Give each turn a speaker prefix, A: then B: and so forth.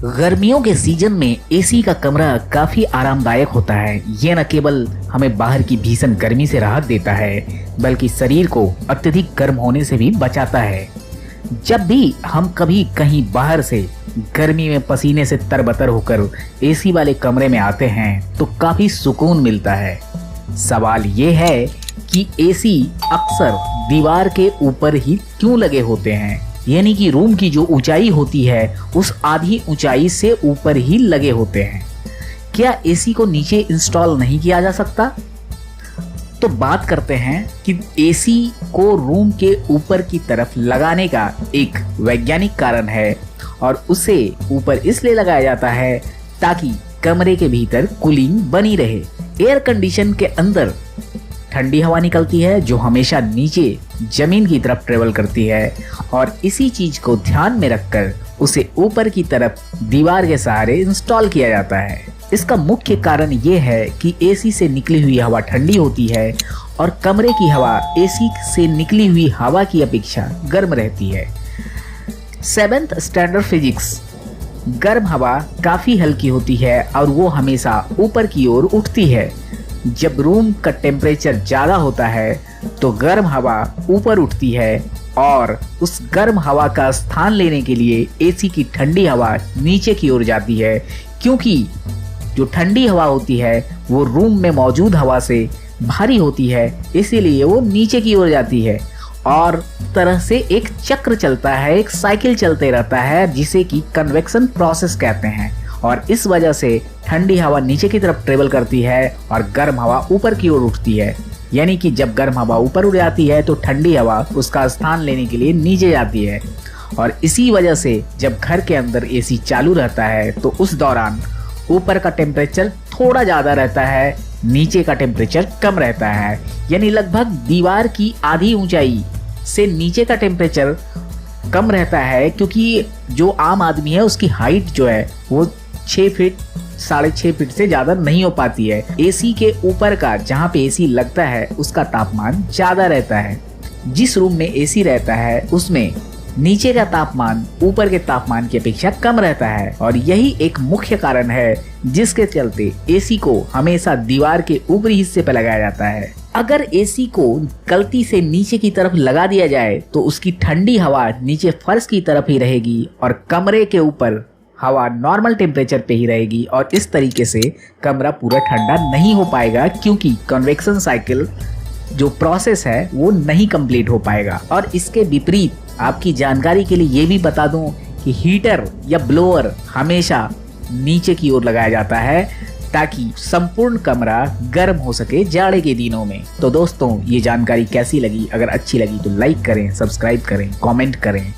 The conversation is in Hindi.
A: गर्मियों के सीजन में एसी का कमरा काफी आरामदायक होता है। ये न केवल हमें बाहर की भीषण गर्मी से राहत देता है, बल्कि शरीर को अत्यधिक गर्म होने से भी बचाता है। जब भी हम कभी कहीं बाहर से गर्मी में पसीने से तरबतर होकर एसी वाले कमरे में आते हैं तो काफी सुकून मिलता है। सवाल ये है कि एसी अक्सर दीवार के ऊपर ही क्यों लगे होते हैं, यानी कि रूम की जो ऊंचाई होती है उस आधी ऊंचाई से ऊपर ही लगे होते हैं। क्या एसी को नीचे इंस्टॉल नहीं किया जा सकता? तो बात करते हैं कि एसी को रूम के ऊपर की तरफ लगाने का एक वैज्ञानिक कारण है, और उसे ऊपर इसलिए लगाया जाता है ताकि कमरे के भीतर कूलिंग बनी रहे। एयर कंडीशन के अंदर ठंडी हवा निकलती है जो हमेशा नीचे जमीन की तरफ ट्रेवल करती है, और इसी चीज को ध्यान में रखकर उसे ऊपर की तरफ दीवार के सहारे इंस्टॉल किया जाता है। इसका मुख्य कारण ये है कि एसी से निकली हुई हवा ठंडी होती है और कमरे की हवा एसी से निकली हुई हवा की अपेक्षा गर्म रहती है। 7th स्टैंडर्ड फिजिक्स, गर्म हवा काफी हल्की होती है और वो हमेशा ऊपर की ओर उठती है। जब रूम का टेम्परेचर ज़्यादा होता है तो गर्म हवा ऊपर उठती है, और उस गर्म हवा का स्थान लेने के लिए एसी की ठंडी हवा नीचे की ओर जाती है, क्योंकि जो ठंडी हवा होती है वो रूम में मौजूद हवा से भारी होती है, इसीलिए वो नीचे की ओर जाती है। और तरह से एक चक्र चलता है, एक साइकिल चलते रहता है, जिसे कि कन्वेक्शन प्रोसेस कहते हैं। और इस वजह से ठंडी हवा नीचे की तरफ ट्रेवल करती है और गर्म हवा ऊपर की ओर उठती है। यानी कि जब गर्म हवा ऊपर उड़ जाती है तो ठंडी हवा उसका स्थान लेने के लिए नीचे जाती है। और इसी वजह से जब घर के अंदर एसी चालू रहता है तो उस दौरान ऊपर का टेम्परेचर थोड़ा ज़्यादा रहता है, नीचे का टेम्परेचर कम रहता है। यानी लगभग दीवार की आधी ऊंचाई से नीचे का टेम्परेचर कम रहता है, क्योंकि जो आम आदमी है उसकी हाइट जो है वो 6 फीट 6.5 फीट से ज़्यादा नहीं हो पाती है। एसी के ऊपर का जहाँ पे एसी लगता है उसका तापमान ज़्यादा रहता है। जिस रूम में एसी रहता है उसमें नीचे का तापमान ऊपर के तापमान की अपेक्षा कम रहता है, और यही एक मुख्य कारण है जिसके चलते एसी को हमेशा दीवार के ऊपरी हिस्से पर लगाया जाता है। अगर एसी को गलती से नीचे की तरफ लगा दिया जाए तो उसकी ठंडी हवा नीचे फर्श की तरफ ही रहेगी और कमरे के ऊपर हवा नॉर्मल टेम्परेचर पे ही रहेगी, और इस तरीके से कमरा पूरा ठंडा नहीं हो पाएगा, क्योंकि कन्वेक्शन साइकिल जो प्रोसेस है वो नहीं कंप्लीट हो पाएगा। और इसके विपरीत आपकी जानकारी के लिए ये भी बता दूं कि हीटर या ब्लोअर हमेशा नीचे की ओर लगाया जाता है ताकि संपूर्ण कमरा गर्म हो सके जाड़े के दिनों में। तो दोस्तों, ये जानकारी कैसी लगी? अगर अच्छी लगी तो लाइक करें, सब्सक्राइब करें, कमेंट करें।